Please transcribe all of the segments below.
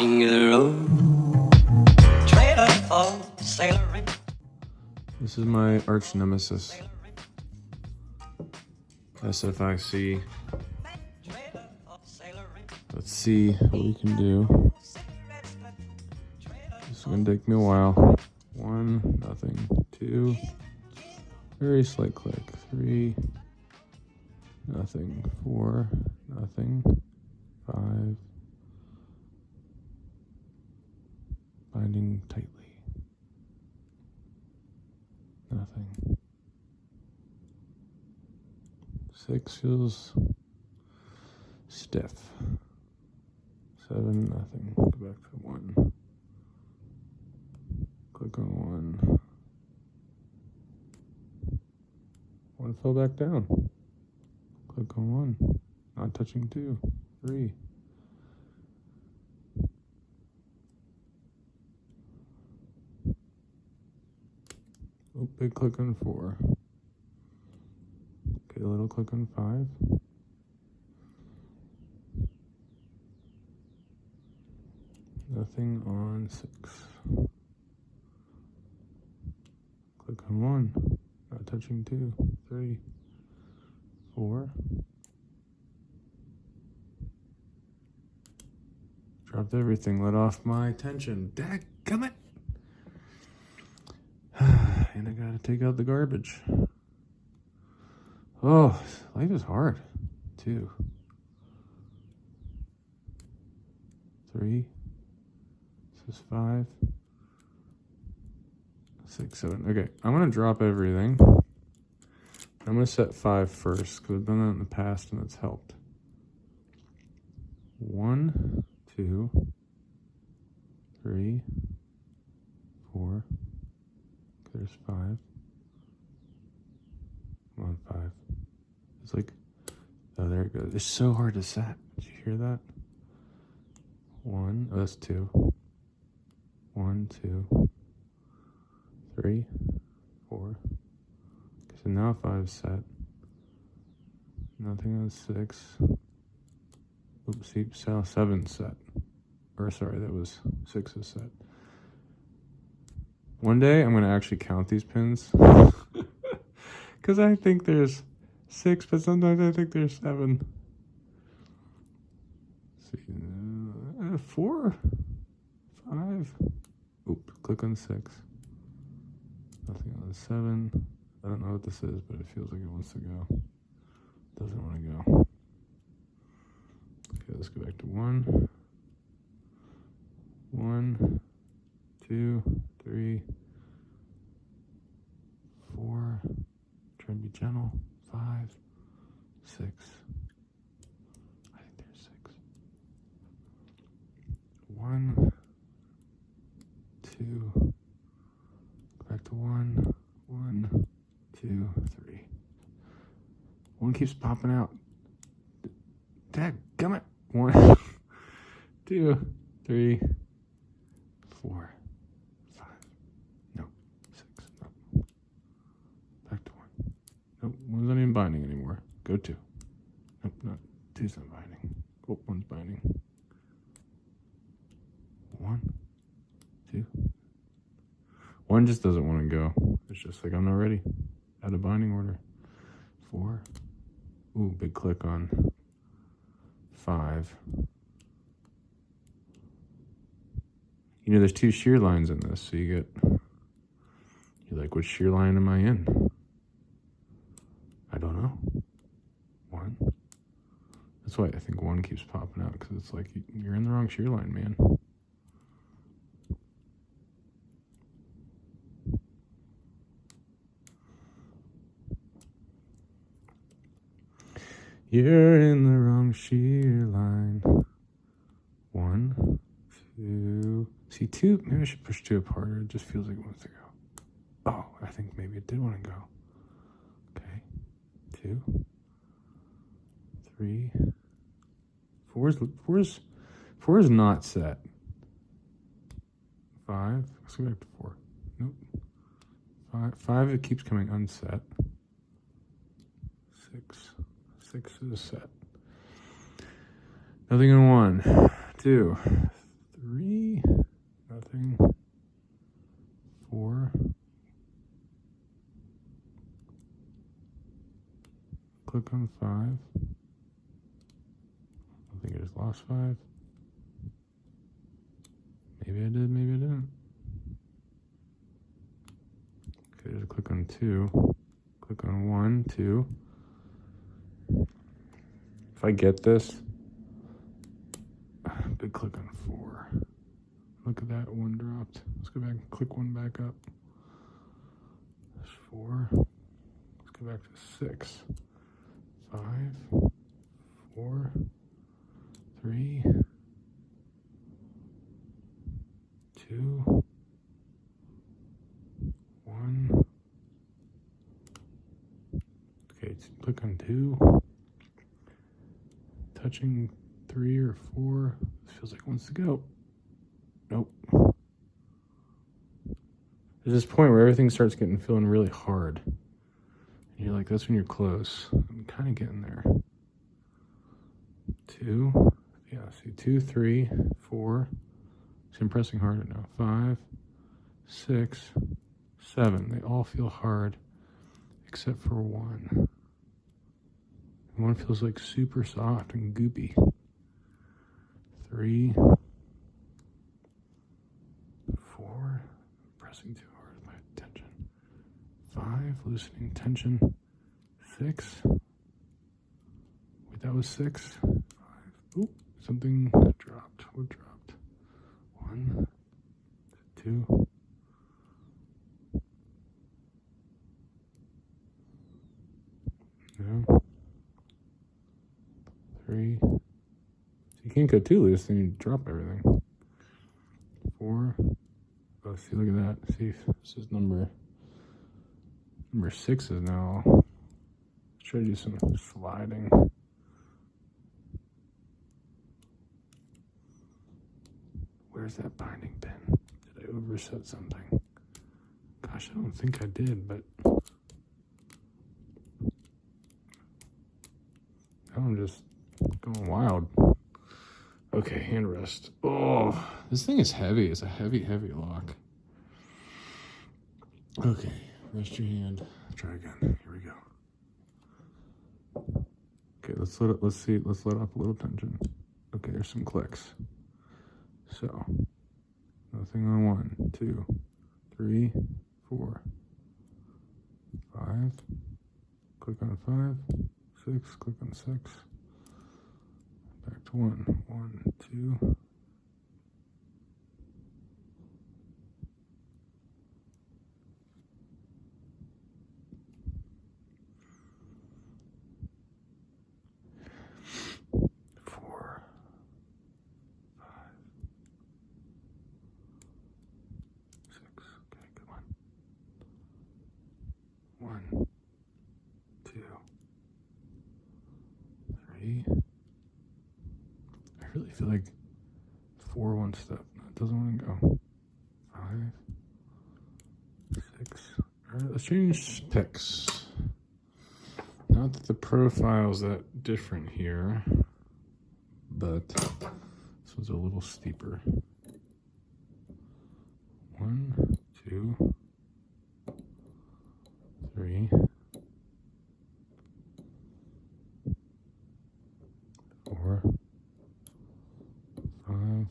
This is my arch nemesis, SFIC. Let's see what we can do. This is gonna take me a while. 1, nothing. 2, very slight click. 3, nothing. 4, nothing. 5, binding tightly. Nothing. 6 feels stiff. 7, nothing. Go back to 1. Click on 1. 1 fell back down. Click on 1. Not touching 2. 3. Oh, big click on 4. Okay, a little click on 5. Nothing on 6. Click on 1. Not touching 2. 3. 4. Dropped everything. Let off my tension. Dadgummit! And I gotta take out the garbage. Oh, life is hard. 2. 3. This is 5. 6, 7. Okay, I'm gonna drop everything. I'm gonna set 5 first, because I've done that in the past and it's helped. 1, 2, 3, 4. There's 5. Come on, 5. It's like, oh, there it goes. It's so hard to set. Did you hear that? 1, oh, that's 2. 1, 2, 3, 4. Okay, so now 5 set. Nothing on 6. Oops, see, 7 set. Or sorry, that was 6 is set. One day I'm going to actually count these pins. Because I think there's 6, but sometimes I think there's 7. Let's see, 4, 5. Oop, click on 6. Nothing on 7. I don't know what this is, but it feels like it wants to go. Doesn't want to go. Okay, let's go back to 1. 1, 2, 3, 4. Try and be gentle. 5, 6. I think there's 6. 1, 2. Back to 1. 1, 2, 3. 1 keeps popping out. Dadgummit. 1, 2, 3, 4, 5. No. 6. No. Back to 1. Nope. 1's not even binding anymore. Go 2. Nope. Not 2's not binding. Oh, 1's binding. 1, 2. 1 just doesn't want to go. It's just like, I'm not ready. Out of binding order. 4. Ooh, big click on 5. You know, there's 2 shear lines in this, so you're like, which shear line am I in? I don't know. 1. That's why I think 1 keeps popping out, because it's like, you're in the wrong shear line, man. You're in the wrong shear line. 1, 2. See, 2, maybe I should push 2 up harder. It just feels like it wants to go. Oh, I think maybe it did want to go. Okay. 2, 3. 4 is not set. 5. Let's go back to 4. Nope. 5, it keeps coming unset. 6. 6 is set. Nothing in 1, 2, 3. click on 5. I think I just lost 5. Maybe I did, maybe I didn't. Okay, just click on 2. Click on 1, 2. If I get this, big click on 4. Look at that, 1 dropped. Let's go back and click 1 back up. There's 4. Let's go back to 6. 5, 4, 3, 2, 1. Okay, click on 2. Touching 3 or 4. This feels like it wants to go. Nope. There's this point where everything starts feeling really hard. And you're like, that's when you're close. I'm kind of getting there. 2. Yeah, see, 2, 3, 4. See, I'm pressing harder now. 5, 6, 7. They all feel hard except for 1. And 1 feels like super soft and goopy. 3, 4. Pressing too hard with my tension. 5, loosening tension. 6. Wait, that was 6. 5. Oop, something dropped. What dropped? 1, 2. No. 3. So you can't go too loose, then you drop everything. 4. Oh, see, look at that. See, this is number 6 is now. Let's try to do some sliding. Where's that binding pin? Did I overset something? Gosh, I don't think I did, but I'm just going wild. Okay, hand rest. Oh, this thing is heavy. It's a heavy, heavy lock. Okay, rest your hand. Try again. Here we go. Okay, let's let up a little tension. Okay, there's some clicks. So, nothing on 1, 2, 3, 4, 5. Click on 5, 6, click on 6. Back to 1, 1, 2. One, 2, 3. I really feel like 4 wants to. It doesn't want to go. 5, 6. All right, let's change text. Not that the profile's that different here, but this one's a little steeper. 1, 2, 3, 4, 5.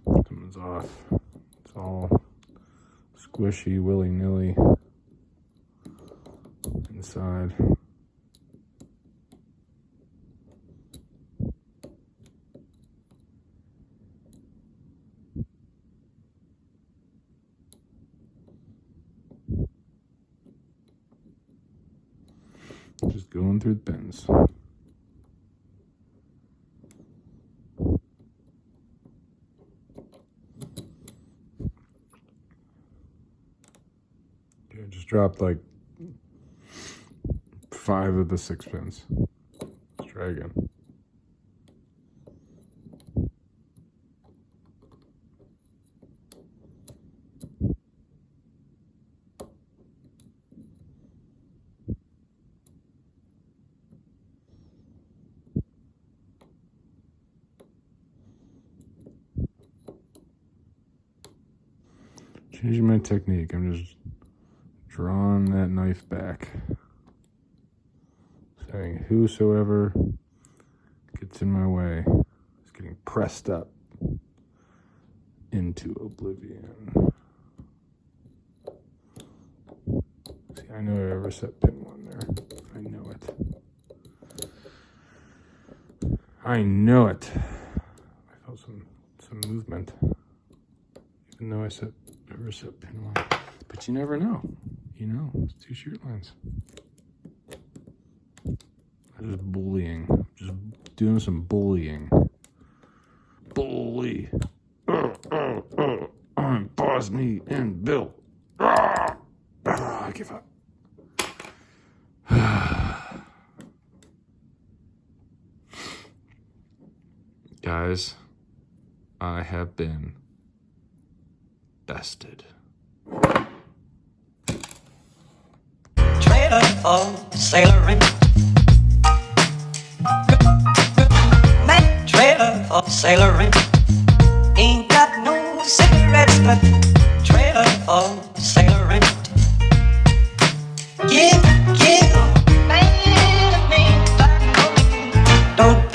Something's off. It's all squishy, willy-nilly inside. Just going through the pins. Okay, I just dropped like 5 of the 6 pins. Let's try again. Changing my technique. I'm just run that knife back. Saying whosoever gets in my way is getting pressed up into oblivion. See, I know I ever set pin 1 there. I know it. I know it. I felt some movement. Even though I ever set pin 1. But you never know. You know, it's 2 shoot lines. I'm just bullying. Just doing some bullying. Bully. I'm Boss Me and Bill. I give up. Guys, I have been bested. Trailer for sailoring. Man, trailer for sailoring. Ain't got no cigarettes, but trailer for sailoring. Give, man, don't